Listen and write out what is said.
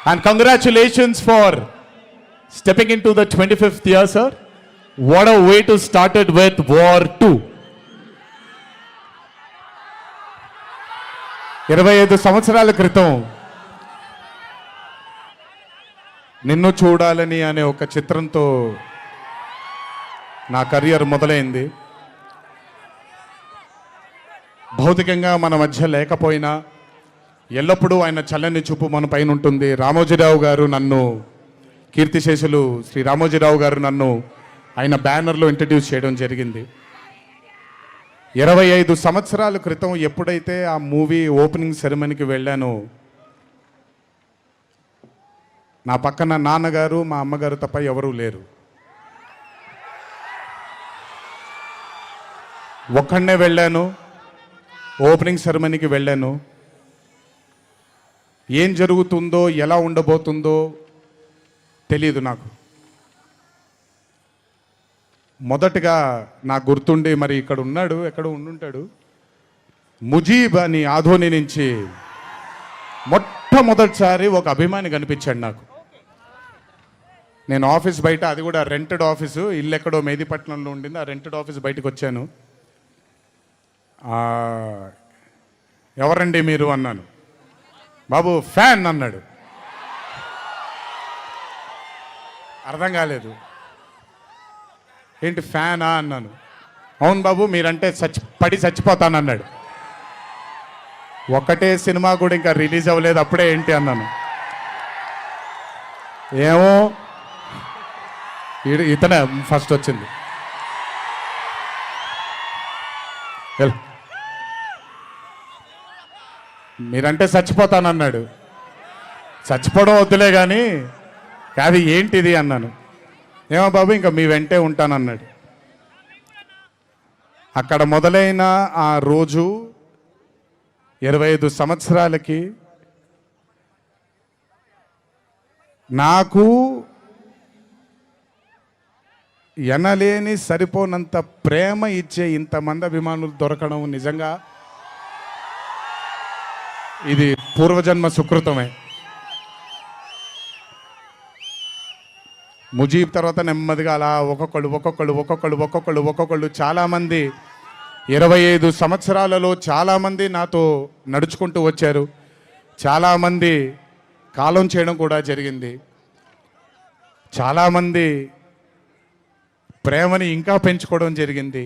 And congratulations for stepping into the 25th year, sir. What a way to start it with War 2. 25 సంవత్సరాల క్రితం నిన్ను చూడాలని అనే ఒక చిత్రంతో నా కెరియర్ మొదలైంది. భౌతికంగా మన మధ్య లేకపోయినా ఎల్లప్పుడూ ఆయన చల్లని చూపు మన పైన ఉంటుంది. రామోజీరావు గారు నన్ను, కీర్తిశేషులు శ్రీ రామోజీరావు గారు నన్ను ఆయన బ్యానర్లో ఇంట్రడ్యూస్ చేయడం జరిగింది. 25 సంవత్సరాల క్రితం ఎప్పుడైతే ఆ మూవీ ఓపెనింగ్ సెరమనీకి వెళ్ళానో నా పక్కన నాన్నగారు మా అమ్మగారు తప్ప ఎవరూ లేరు. ఒక్కడనే వెళ్ళాను, ఓపెనింగ్ సెరమనీకి వెళ్ళాను. ఏం జరుగుతుందో ఎలా ఉండబోతుందో తెలియదు నాకు. మొదటగా నాకు గుర్తుండి, మరి ఇక్కడ ఉన్నాడు, ఎక్కడ ఉండుంటాడు, ముజీబ్ అని ఆధోని నుంచి మొట్టమొదటిసారి ఒక అభిమాని కనిపించాడు నాకు. నేను ఆఫీస్ బయట, అది కూడా రెంటెడ్ ఆఫీసు, ఇల్లు ఎక్కడో మేదిపట్నంలో ఉండింది, ఆ రెంటెడ్ ఆఫీస్ బయటకు వచ్చాను. ఎవరండి మీరు అన్నాను. బాబు ఫ్యాన్ అన్నాడు. అర్థం కాలేదు. ఏంటి ఫ్యానా అన్నాను. అవును బాబు, మీరంటే పడి చచ్చిపోతానన్నాడు. ఒక్కటే సినిమా కూడా ఇంకా రిలీజ్ అవ్వలేదు, అప్పుడే ఏంటి అన్నాను. ఏమో ఇతనే ఫస్ట్ వచ్చింది. మీరంటే చచ్చిపోతానన్నాడు. చచ్చిపోవడం వద్దులే కానీ కాదు ఏంటిది అన్నాను. ఏమో బాబు ఇంకా మీ వెంటే ఉంటానన్నాడు. అక్కడ మొదలైన ఆ రోజు 25 సంవత్సరాలకి నాకు ఎనలేని సరిపోనంత ప్రేమ ఇచ్చే ఇంతమంది అభిమానులు దొరకడం నిజంగా ఇది పూర్వజన్మ సుకృతమే. ముజీబ్ తర్వాత నెమ్మదిగా అలా ఒక్కొక్కళ్ళు చాలామంది 25 సంవత్సరాలలో చాలామంది నాతో నడుచుకుంటూ వచ్చారు. చాలామంది కాలం చేయడం కూడా జరిగింది. చాలామంది ప్రేమని ఇంకా పెంచుకోవడం జరిగింది.